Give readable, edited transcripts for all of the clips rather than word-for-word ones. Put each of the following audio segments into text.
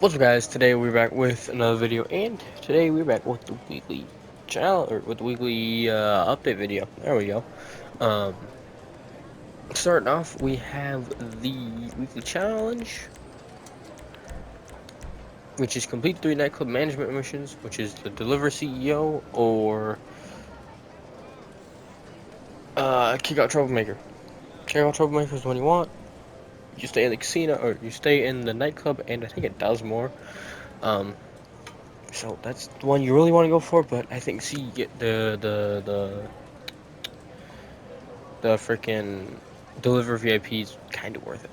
What's up, guys? Today we're back with another video, and today we're back with the weekly channel, or with the weekly update video. There we go. Um, Starting off, we have the weekly challenge, which is complete 3 nightclub management missions, which is the deliver CEO or kick out troublemaker. Kick out troublemaker is when you want. You stay in the casino, or you stay in the nightclub, and I think it does more. Um, so that's the one you really want to go for, but I think see you get the freaking deliver VIP is kind of worth it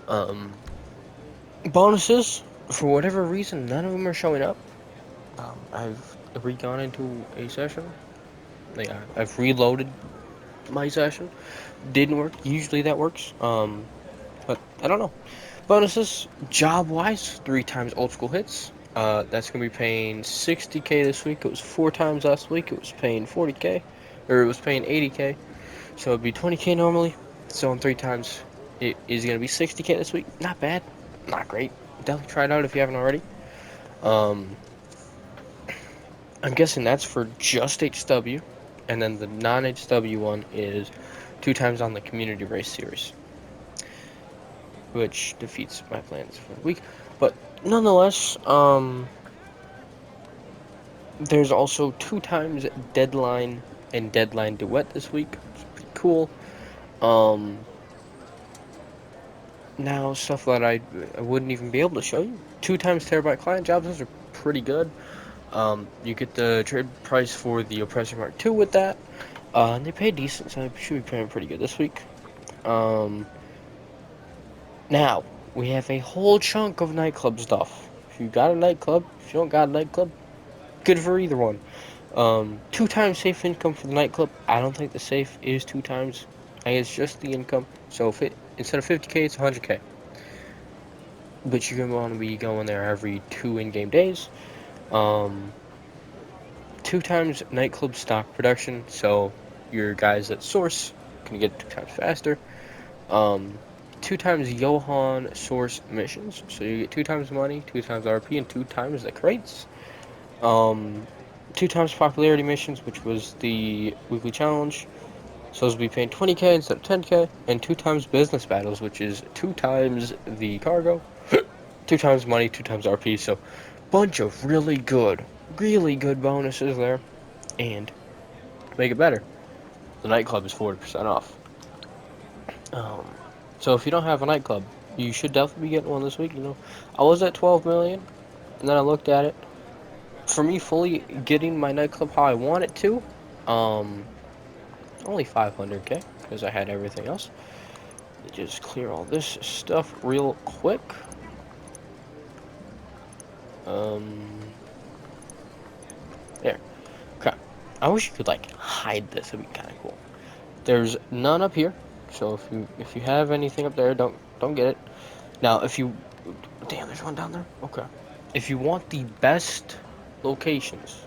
now. Bonuses, for whatever reason, none of them are showing up. I've re-gone into a session. Like, I've reloaded my session. Didn't work. Usually that works. But I don't know. Bonuses, job-wise, 3 times old school hits. That's gonna be paying 60k this week. It was 4 times last week. It was paying 40k, or it was paying 80k. So it'd be 20k normally. So in 3 times, it is gonna be 60k this week. Not bad, not great. Definitely try it out if you haven't already. Um, I'm guessing that's for just HW, and then the non-HW one is 2 times on the community race series, which defeats my plans for the week. But nonetheless, there's also 2 times deadline and deadline duet this week. It's pretty cool. Now, stuff that I wouldn't even be able to show you. 2 times terabyte client jobs, those are pretty good. You get the trade price for the Oppressor Mark II with that. And they pay decent, so I should be paying pretty good this week. Now, we have a whole chunk of nightclub stuff. If you got a nightclub, if you don't got a nightclub, good for either one. 2 times safe income for the nightclub. I don't think the safe is 2 times. I think it's just the income. So if instead of 50k, it's 100k. But you're going to want to be going there every 2 in-game days. 2 times nightclub stock production, so your guys at source can get 2 times faster. 2 times Johan source missions, so you get 2 times money, 2 times RP, and 2 times the crates. 2 times popularity missions, which was the weekly challenge, so those will be paying 20k instead of 10k, and 2 times business battles, which is 2 times the cargo, 2 times money, 2 times RP, so bunch of really good bonuses there. And to make it better, the nightclub is 40% off. So if you don't have a nightclub, you should definitely be getting one this week. I was at 12 million, and then I looked at it. For me, fully getting my nightclub how I want it to, only 500k, because I had everything else. Just clear all this stuff real quick. There. Okay. I wish you could, like, hide this. It'd be kind of cool. There's none up here, so if you have anything up there, don't get it. Now, if you... Damn, there's one down there? Okay. If you want the best locations,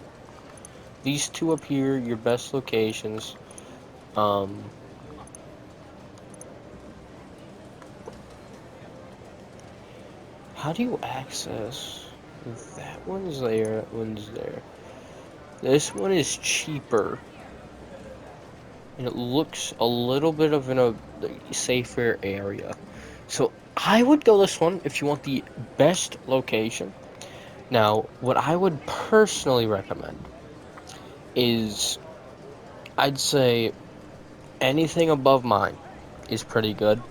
these 2 up here, your best locations, how do you access... That one's there, that one's there. This one is cheaper, and it looks a little bit of in a safer area. So I would go this one if you want the best location. Now, what I would personally recommend is, I'd say anything above mine is pretty good.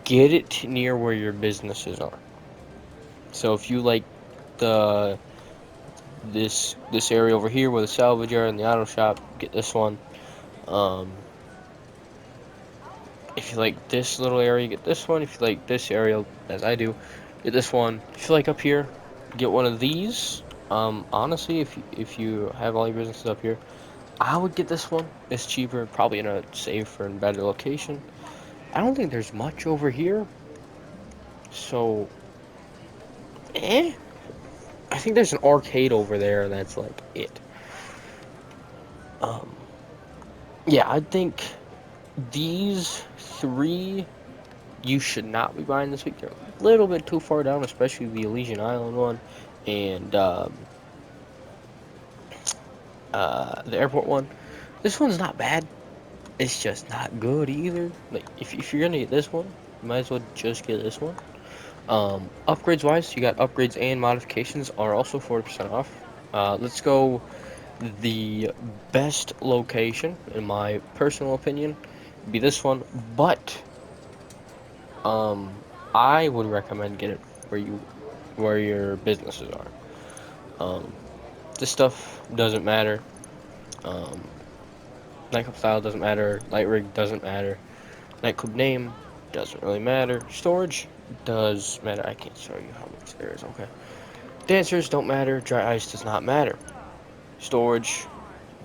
Get it near where your businesses are. So if you like this area over here with the salvage yard and the auto shop, get this one. If you like this little area, get this one. If you like this area, as I do, get this one. If you like up here, get one of these. Honestly, if you have all your businesses up here, I would get this one. It's cheaper, probably in a safer and better location. I don't think there's much over here, so I think there's an arcade over there, and that's like it. Yeah, I think these 3 you should not be buying this week. They're a little bit too far down, especially the Elysian Island one and the airport one. This one's not bad. It's just not good either. Like if you're gonna get this one, you might as well just get this one. Upgrades wise, you got upgrades and modifications are also 40% off. Let's go the best location, in my personal opinion, be this one, but I would recommend get it where your businesses are. This stuff doesn't matter. Um, Nightclub style doesn't matter. Light rig doesn't matter. Nightclub name doesn't really matter. Storage does matter. I can't show you how much there is. Okay. Dancers don't matter. Dry ice does not matter. Storage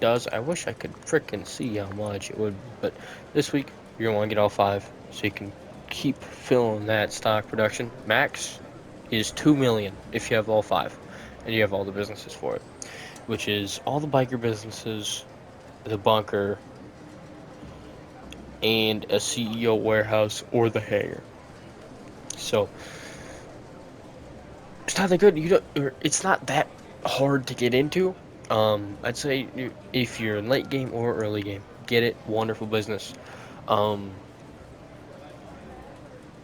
does. I wish I could frickin' see how much it would, but this week you're gonna want to get all 5 so you can keep filling that stock production. Max is 2 million if you have all 5 and you have all the businesses for it, which is all the biker businesses, the bunker, and a CEO warehouse or the hangar. So it's not that good. It's not that hard to get into. I'd say if you're in late game or early game, get it. Wonderful business. And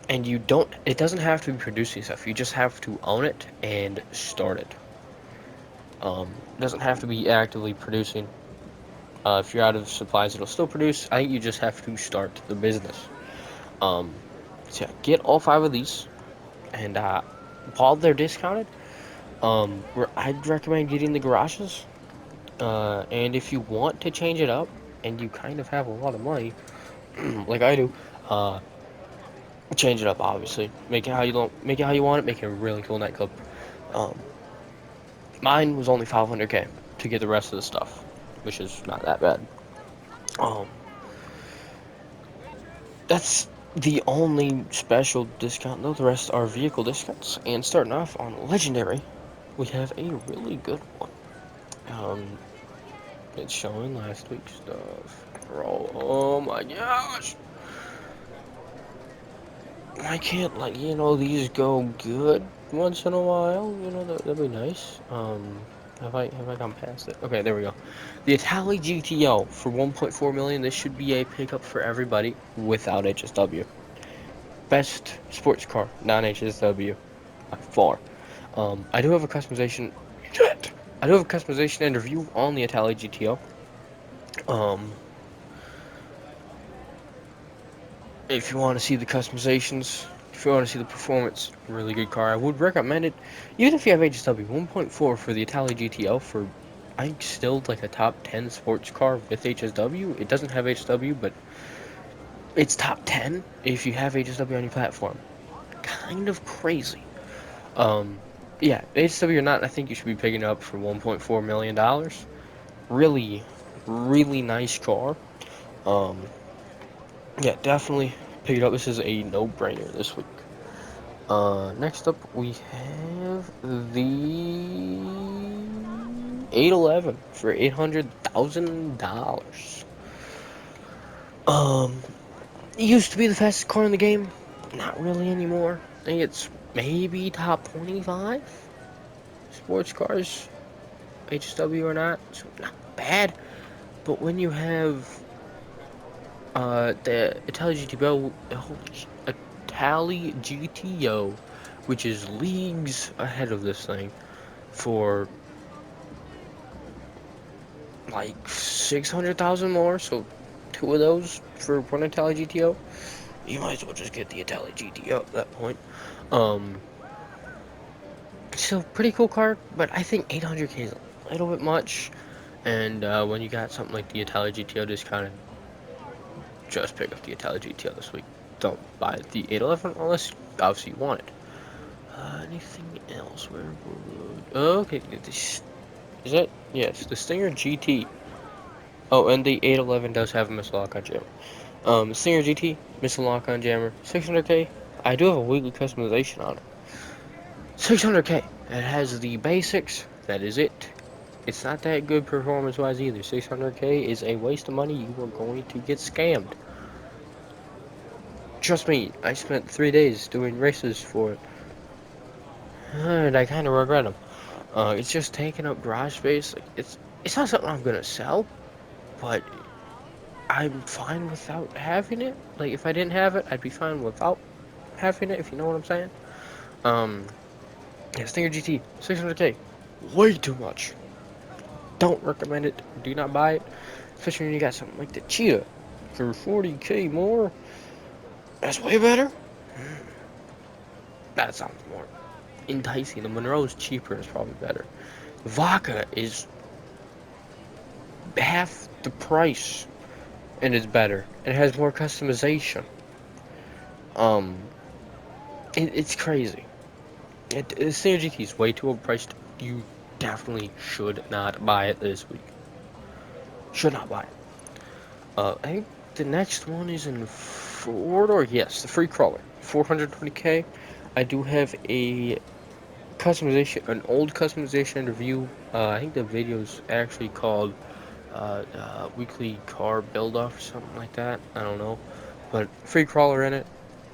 it doesn't have to be producing stuff. You just have to own it and start it. It doesn't have to be actively producing. If you're out of supplies, it'll still produce. I think you just have to start the business. So yeah, get all 5 of these, and while they're discounted, I'd recommend getting the garages. And if you want to change it up, and you kind of have a lot of money, like I do, change it up. Obviously, make it how you want it. Make it a really cool nightclub. Mine was only 500K to get the rest of the stuff, which is not that bad. That's the only special discount. No, the rest are vehicle discounts. And starting off on Legendary, we have a really good one. It's showing last week's stuff. Bro, oh my gosh! Why can't, like, these go good once in a while? That'd be nice. Have I gone past it? Okay, there we go. The Itali GTO for 1.4 million. This should be a pickup for everybody without HSW. Best sports car, non-HSW, by far. I do have a customization. I do have a customization and review on the Itali GTO. If you want to see the customizations, if you want to see the performance, really good car. I would recommend it, even if you have HSW. 1.4 for the Itali GTO for, I think, still like a top 10 sports car with HSW. It doesn't have HSW, but it's top 10 if you have HSW on your platform. Kind of crazy. Yeah, HSW or not, I think you should be picking up for $1.4 million. Really, really nice car. Yeah, definitely pick it up. This is a no-brainer this week. Next up we have the 811 for $800,000. It used to be the fastest car in the game. Not really anymore. I think it's maybe top 25 sports cars, HSW or not. So not bad. But when you have the Itali GTO, which is leagues ahead of this thing, for like 600,000 more, so 2 of those for one Itali GTO, you might as well just get the Itali GTO at that point. Still pretty cool car, but I think 800K is a little bit much, and when you got something like the Itali GTO discounted, just pick up the Itali GTO this week. Don't buy the 811 unless obviously you want it. Anything else? Where would... okay, is that? Yes, the Stinger GT. Oh, and the 811 does have a missile lock-on jammer. The Stinger GT, missile lock-on jammer, 600K. I do have a weekly customization on it. 600K. It has the basics. That is it. It's not that good performance-wise either. 600K is a waste of money. You are going to get scammed. Trust me, I spent 3 days doing races for it, and I kind of regret them. It's just taking up garage space. Like it's not something I'm gonna sell, but I'm fine without having it. Like if I didn't have it, I'd be fine without having it. If you know what I'm saying. Um, yeah, Stinger GT 600K, way too much. Don't recommend it. Do not buy it, especially when you got something like the Cheetah for 40K more. That's way better. That sounds more enticing. The Monroe's cheaper. It's probably better. Vodka is half the price and it's better. It has more customization. Um, it's crazy. The Stinger GT is way too overpriced. You definitely should not buy it this week. Should not buy it. I think the next one is in four-door. Yes, the free crawler, 420K. I do have a customization, an old customization review. I think the video's actually called weekly car build off or something like that. I don't know, but free crawler in it.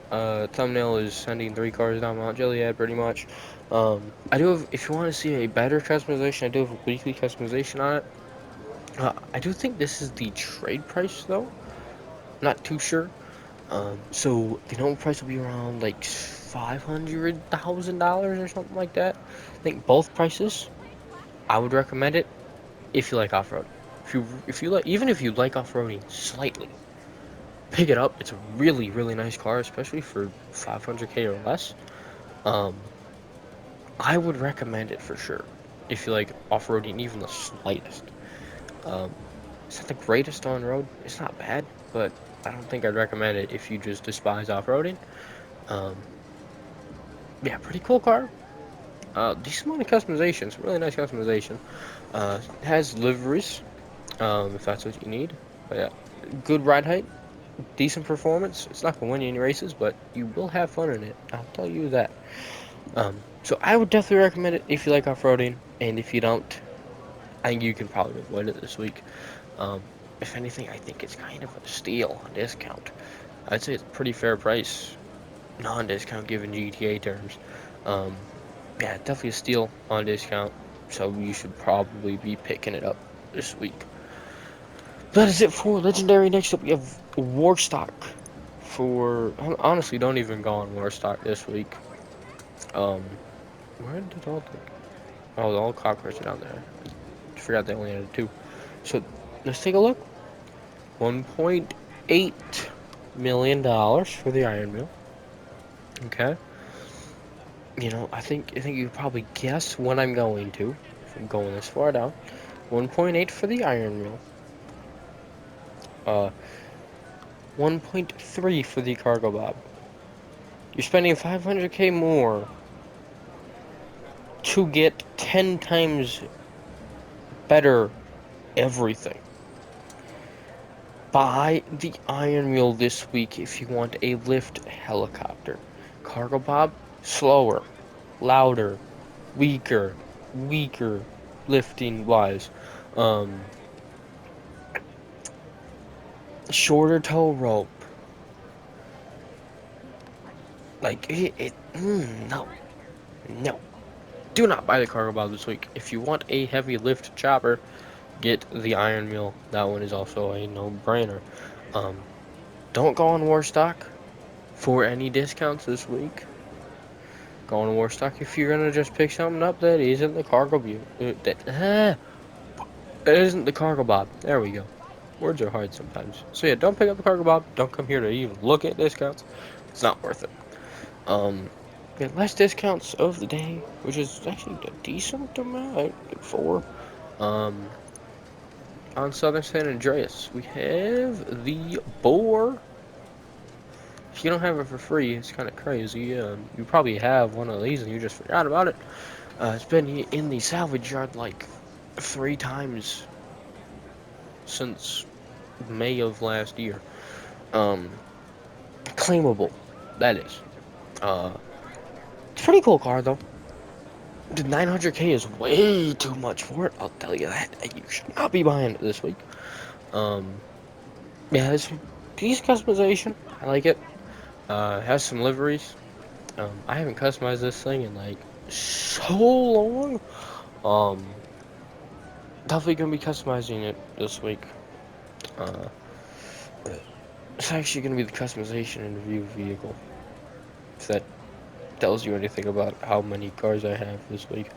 Thumbnail is sending 3 cars down Mount Gilead, pretty much. I do have, if you want to see a better customization, I do have a weekly customization on it. I do think this is the trade price though. Not too sure. So the normal price will be around like $500,000 or something like that. I think both prices. I would recommend it if you like off-road. If you like, even if you like off-roading slightly, pick it up. It's a really nice car, especially for 500K or less. Um, I would recommend it for sure if you like off-roading even the slightest. Um, it's not the greatest on road. It's not bad, but I don't think I'd recommend it if you just despise off-roading. Um, yeah, pretty cool car. Decent amount of customization. It's really nice customization. It has liveries, if that's what you need. But yeah, good ride height, decent performance. It's not gonna win you any races, but you will have fun in it. I'll tell you that. So I would definitely recommend it if you like off-roading, and if you don't, I think you can probably avoid it this week. Um, if anything, I think it's kind of a steal on discount. I'd say it's a pretty fair price, non-discount given GTA terms. Um, yeah, definitely a steal on discount, so you should probably be picking it up this week. That is it for Legendary. Next up, we have Warstock. Honestly, don't even go on Warstock this week. Where did all the... Oh, the old cockroach are down there. I forgot they only had 2. So, let's take a look. $1.8 million for the Iron Mill. Okay. You know, I think you could probably guess what I'm going to, if I'm going this far down. 1.8 for the Iron Mill. 1.3 for the Cargo Bob. You're spending 500K more to get 10 times better everything. Buy the Iron Mule this week if you want a lift helicopter. Cargo Bob, slower, louder, weaker lifting wise. Shorter tow rope. Like no. Do not buy the Cargo Bob this week. If you want a heavy lift chopper, get the Iron Mule. That one is also a no-brainer. Don't go on Warstock for any discounts this week. Go on Warstock if you're gonna just pick something up that isn't the Cargo that isn't the Cargo Bob. There we go. Words are hard sometimes. So yeah, don't pick up the Cargo Bob. Don't come here to even look at discounts. It's not worth it. We have less discounts of the day, which is actually a decent amount. 4. On Southern San Andreas, we have the Boar. If you don't have it for free, it's kind of crazy. You probably have one of these and you just forgot about it. It's been in the salvage yard like 3 times since May of last year. Claimable, that is. It's a pretty cool car though. The 900K is way too much for it. I'll tell you that. You should not be buying it this week. Yeah, it's decent customization. I like it. Has some liveries. I haven't customized this thing in like so long. Um, Definitely gonna be customizing it this week. Uh, it's actually gonna be the customization and review vehicle. If that tells you anything about how many cars I have this week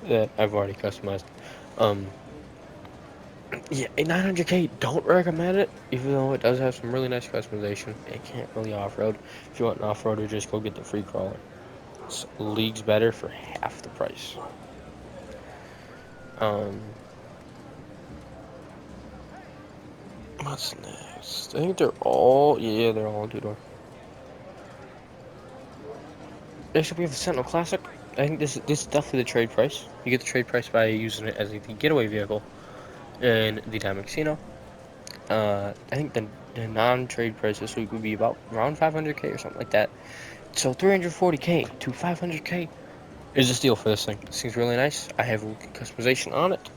that I've already customized. Um, yeah, a 900K, don't recommend it, even though it does have some really nice customization. It can't really off-road. If you want an off-roader, just go get the free crawler. It's leagues better for half the price. Um, what's next? I think they're all on two-door. Next up, we have the Sentinel Classic. I think this is definitely the trade price. You get the trade price by using it as the getaway vehicle in the Diamond Casino. I think the non-trade price this week would be about around 500K or something like that. So 340K to 500K is a steal for this thing. This thing's really nice. I have a customization on it.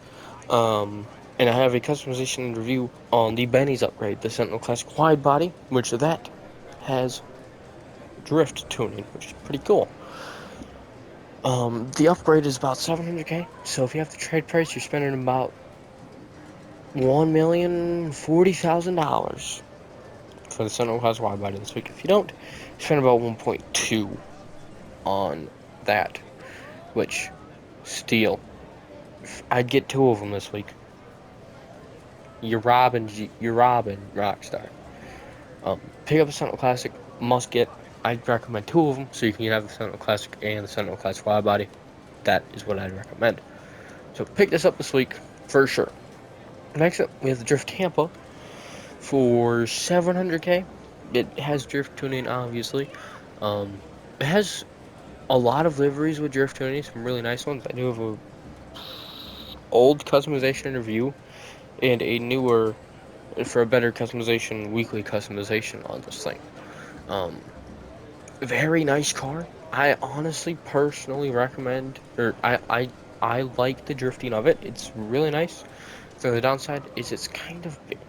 And I have a customization and review on the Benny's upgrade, the Sentinel Classic wide body, which that has drift tuning, which is pretty cool. The upgrade is about 700K. So if you have the trade price, you're spending about $1,040,000 for the Sentinel Class wide body this week. If you don't, you spend about 1.2 on that, which steal. I'd get two of them this week. You're robbing Rockstar. Pick up a Sentinel Classic, must get. I'd recommend two of them so you can have the Sentinel Classic and the Sentinel Classic wide body. That is what I'd recommend. So pick this up this week for sure. Next up, we have the Drift Tampa for 700K. It has drift tuning, obviously. It has a lot of liveries with drift tuning, some really nice ones. I do have a old customization review and a newer for a better customization, weekly customization on this thing. Very nice car. I honestly, personally recommend, or I like the drifting of it. It's really nice. So the downside is it's kind of big.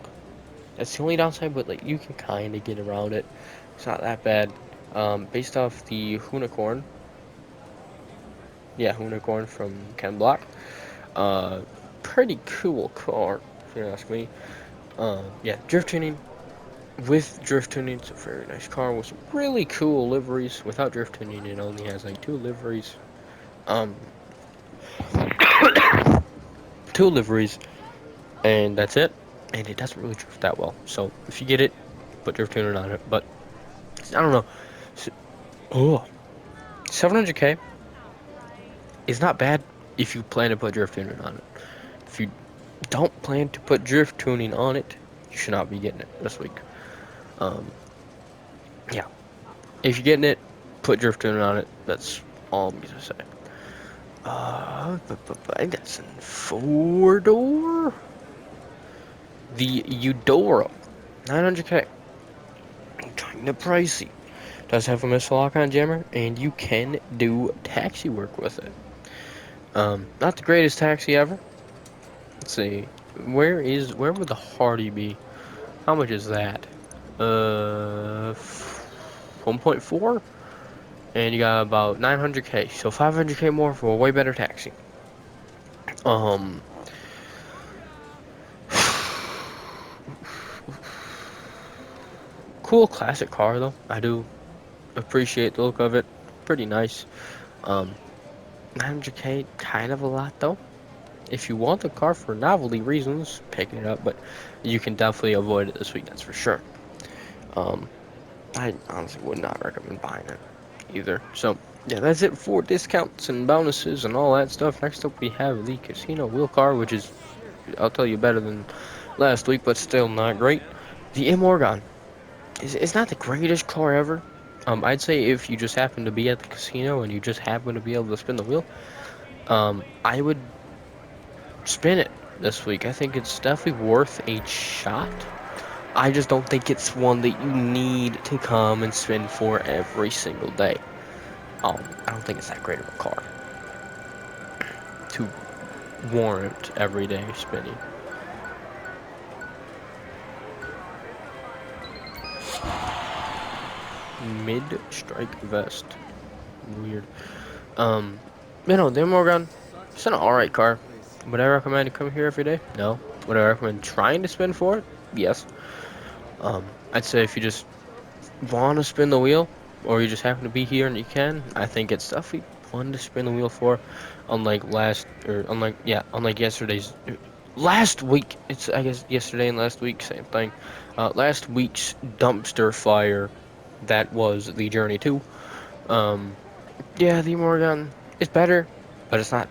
That's the only downside, but like you can kind of get around it. It's not that bad. Based off the Unicorn. Yeah, Unicorn from Ken Block. Pretty cool car, if you ask me. Yeah, drift tuning. With drift tuning, it's a very nice car with some really cool liveries. Without drift tuning, it only has like two liveries. Two liveries, and that's it. And it doesn't really drift that well. So if you get it, put drift tuning on it. But I don't know. Oh, 700K is not bad if you plan to put drift tuning on it. If you don't plan to put drift tuning on it, you should not be getting it this week. Yeah. If you're getting it, put drift tuning on it. That's all I'm gonna say. I got some four-door. The Eudora, 900K. Kinda pricey. Does have a missile lock-on jammer, and you can do taxi work with it. Not the greatest taxi ever. Let's see. Where would the Hardy be? How much is that? 1.4? And you got about 900K. So 500K more for a way better taxi. Cool classic car though. I do appreciate the look of it. Pretty nice. 900K, kind of a lot though. If you want the car for novelty reasons, pick it up, but you can definitely avoid it this week, that's for sure. I honestly would not recommend buying it either. So, yeah, that's it for discounts and bonuses and all that stuff. Next up, we have the Casino Wheel Car, which is, I'll tell you, better than last week, but still not great. The M. Orgon. It's not the greatest car ever. I'd say if you just happen to be at the casino and you just happen to be able to spin the wheel, I would spin it this week. I think it's definitely worth a shot. I just don't think it's one that you need to come and spin for every single day. I don't think it's that great of a car to warrant everyday spinning. mid-strike vest. Weird. The Morgan, it's an alright car. Would I recommend to come here every day? No. Would I recommend trying to spin for it? Yes. I'd say if you just want to spin the wheel, or you just happen to be here and you can, I think it's definitely fun to spin the wheel for. Unlike yesterday's, last week. It's I guess yesterday and last week, same thing. Last week's dumpster fire, that was the Journey 2. Yeah, the Morgan is better, but it's not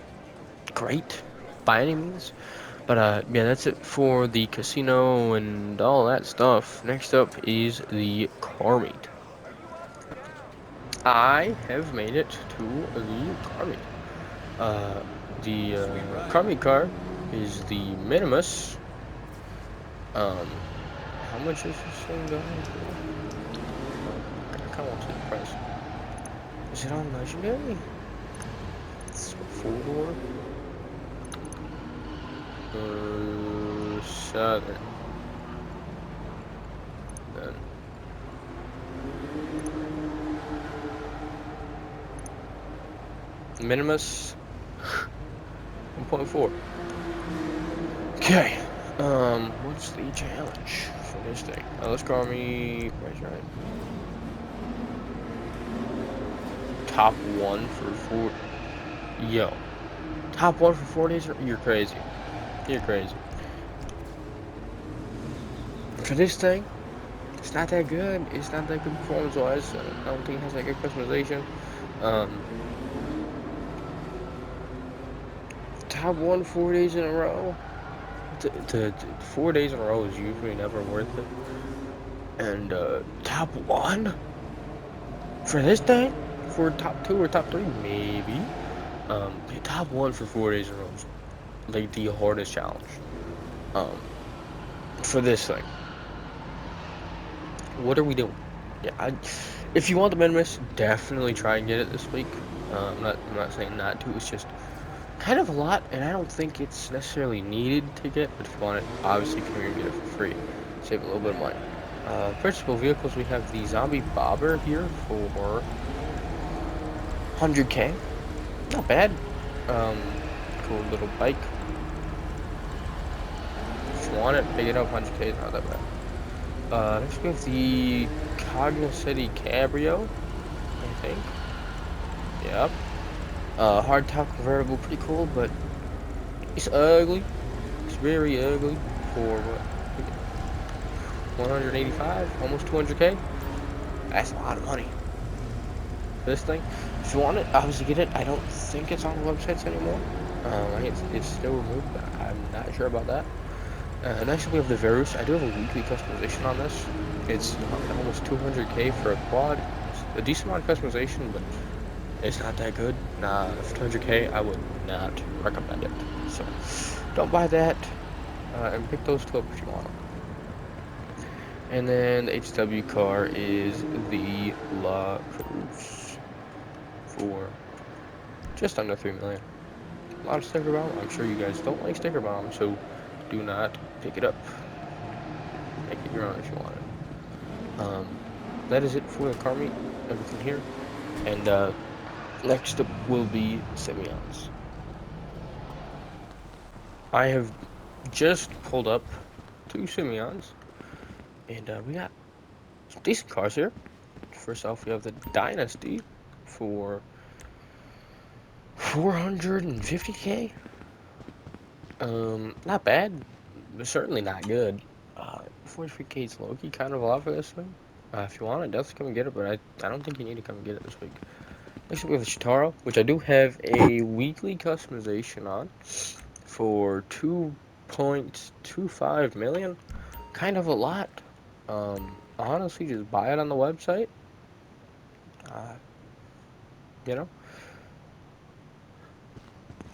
great by any means. But yeah, that's it for the casino and all that stuff. Next up is the car meet. I have made it to the car meet. The car meet car is the Minimus. How much is this thing going for? I kind of want to see the price. Is it on Legendary? It's a 4-door. Southern. Then. Minimus 1.4. Okay. What's the challenge for this thing? Let's call me price right. Top 1 for 4. Yo. Top 1 for 4 days? You're crazy. You're crazy. For this thing, it's not that good. It's not that good performance-wise. I don't think it has that good customization. Top 1 4 days in a row. 4 days in a row is usually never worth it. And top 1 for this thing, for top 2 or top 3, maybe. Top 1 for 4 days in a row is like the hardest challenge. For this thing, what are we doing? Yeah, if you want the Minimus, definitely try and get it this week. I'm not saying not to. It's just kind of a lot, and I don't think it's necessarily needed to get. But if you want it, obviously come here and get it for free. Save a little bit of money. Purchasable vehicles, we have the Zombie Bobber here for 100K. Not bad. Cool little bike. If you want it, pick it up. 100K is not that bad. Next we have the Cognoscity Cabrio, I think. Yep. Hardtop convertible, pretty cool, but it's ugly. It's very ugly for what? 185, almost 200K. That's a lot of money. This thing, if you want it, obviously get it. I don't think it's on the websites anymore. I think it's still removed, but I'm not sure about that. Next we have the Verus. I do have a weekly customization on this. It's almost 200K for a quad. It's a decent amount of customization, but it's not that good. Nah, for 200K, I would not recommend it. So, don't buy that, and pick those two up if you want them. And then the HW car is the La Cruz for just under 3 million. A lot of sticker bomb. I'm sure you guys don't like sticker bomb, so do not pick it up. Make it your own if you want it. That is it for the car meet. Everything here, and next up will be Simeons. I have just pulled up 2 Simeons, and we got some decent cars here. First off, we have the Dynasty for 450K. Not bad, but certainly not good. 43K is low-key kind of a lot for this thing. If you want it, definitely come and get it, but I don't think you need to come and get it this week. Next up, we have the Chitaro, which I do have a weekly customization on for 2.25 million. Kind of a lot. Honestly, just buy it on the website. You know,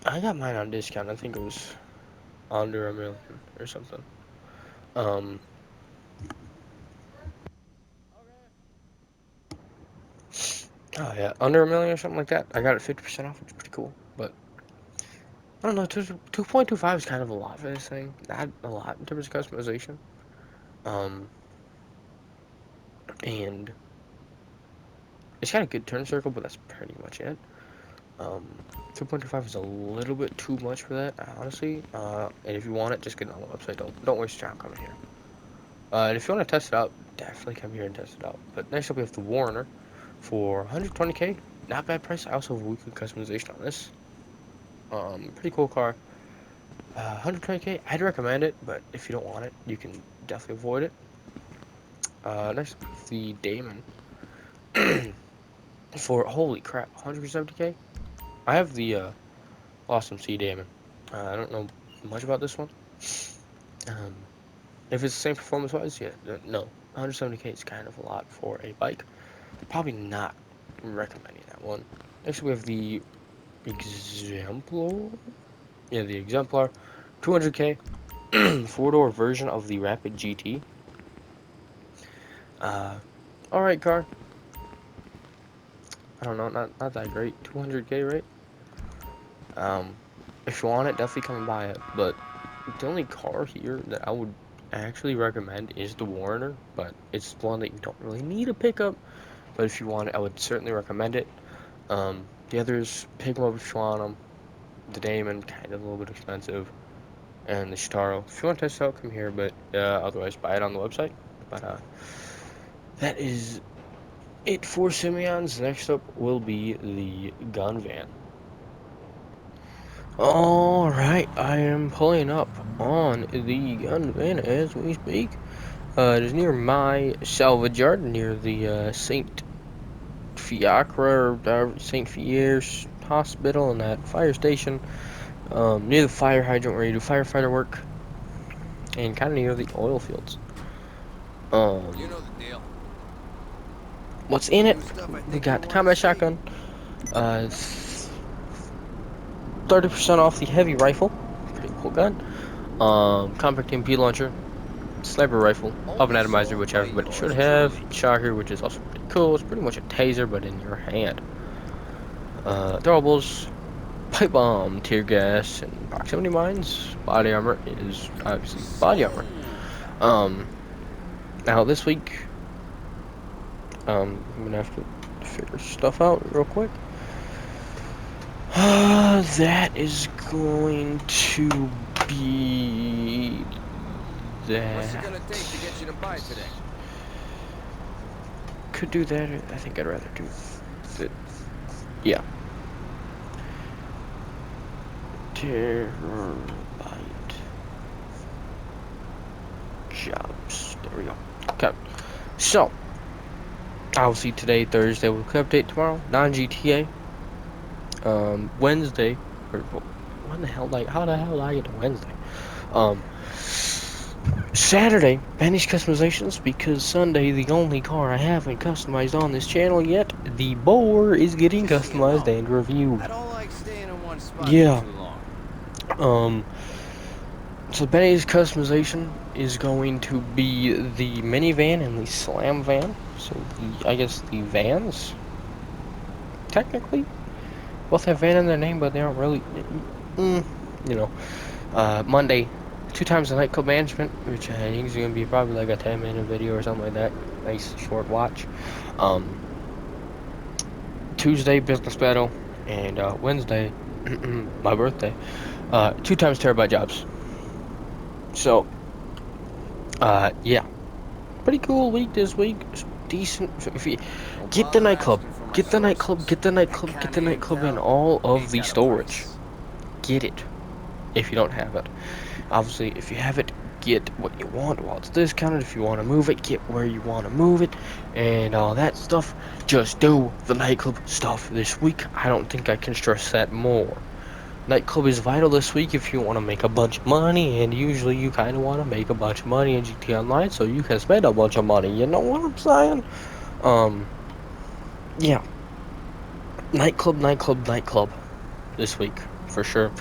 I got mine on discount. I think it was under $1 million or something. Oh yeah, under $1 million or something like that. I got it 50% off, which is pretty cool. But I don't know, 2.25 is kind of a lot for this thing. Not a lot in terms of customization. And It's got a good turn circle, but that's pretty much it. 2.25 is a little bit too much for that, honestly. And if you want it, just get it on the website. Don't waste your time coming here. And if you want to test it out, definitely come here and test it out. But next up, we have the Warner for 120K. Not bad price. I also have weekly customization on this. Pretty cool car. 120K. I'd recommend it, but if you don't want it, you can definitely avoid it. Next up, the Damon for holy crap, 170K. I have the Awesome C Damon. I don't know much about this one. Um, if it's the same performance-wise, yeah, no. 170K is kind of a lot for a bike. Probably not recommending that one. Next we have the Exemplar. Yeah, the Exemplar, 200K, four-door version of the Rapid GT. All right, car. I don't know, not that great. 200K, right? If you want it, definitely come and buy it. But the only car here that I would actually recommend is the Warner, but it's one that you don't really need a pickup. But if you want it, I would certainly recommend it. The others, pick them up if you want them. The Damon, kind of a little bit expensive, and the Shitaro. If you want to test it out, come here. But otherwise, buy it on the website. But that is it for Simeon's. Next up will be the gun van. Alright, I am pulling up on the gun van as we speak. It is near my salvage yard, near the St. Fiacre or St. Fier's Hospital and that fire station. Near the fire hydrant where you do firefighter work. And kind of near the oil fields. You know the deal. What's in it? We got the combat shotgun. 30% off the heavy rifle. Pretty cool gun. Compact MP launcher. Sniper rifle. Oven atomizer, which everybody should have. Shocker, which is also pretty cool. It's pretty much a taser, but in your hand. Throwables. Pipe bomb, tear gas, and proximity mines. Body armor is obviously body armor. Now this week, I'm gonna have to figure stuff out real quick. That is going to be that. What's it gonna take to get you to buy today? Could do that. I think I'd rather do that. Yeah. Terabyte jobs. There we go. Okay. So, obviously today, Thursday, we'll update tomorrow. Non-GTA. Wednesday. Or when the hell? Like, how the hell did I get to Wednesday? Saturday, Benny's customizations, because Sunday, the only car I haven't customized on this channel yet, the Boar is getting customized and reviewed. I don't like staying in one spot Yeah. for too long. So Benny's customization is going to be the minivan and the slam van. So I guess the vans, technically, both have van in their name, but they aren't really, Monday, 2 times the nightclub management, which I think is going to be probably like a 10-minute video or something like that. Nice short watch. Tuesday, business battle, and Wednesday, my birthday, 2 times terabyte jobs. So, yeah, pretty cool week this week. Decent. If you get the nightclub, get the nightclub, and all of the storage. Get it if you don't have it. Obviously, if you have it, get what you want while it's discounted. If you want to move it, get where you want to move it, and all that stuff. Just do the nightclub stuff this week. I don't think I can stress that more. Nightclub is vital this week if you want to make a bunch of money, and usually you kind of want to make a bunch of money in GTA Online so you can spend a bunch of money, you know what I'm saying? Yeah. Nightclub this week, for sure.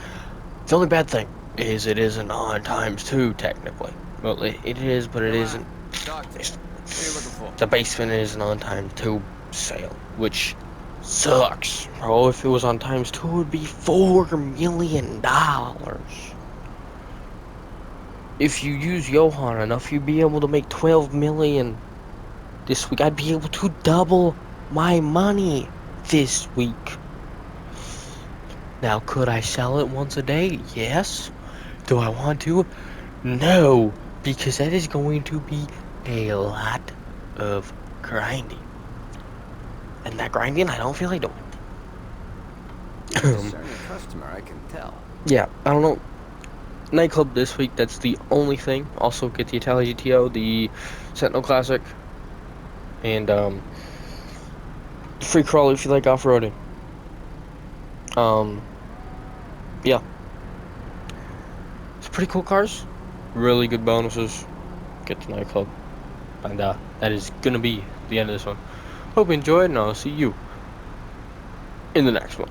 The only bad thing is it isn't on ×2, technically. Well, it is, but it isn't. What are you looking for? The basement isn't on ×2 sale, which sucks, bro. If it was on ×2, it would be $4 million. If you use Johan enough, you'd be able to make 12 million this week. I'd be able to double my money this week. Now, could I sell it once a day? Yes. Do I want to? No, because that is going to be a lot of grinding. And that grinding, I don't feel like doing. You're a discerning customer, I can tell. Yeah, I don't know. Nightclub this week, that's the only thing. Also, get the Italia GTO, the Sentinel Classic, and free crawler if you like off-roading. Yeah. It's pretty cool cars. Really good bonuses. Get the Nightclub. And that is gonna be the end of this one. Hope you enjoyed, and I'll see you in the next one.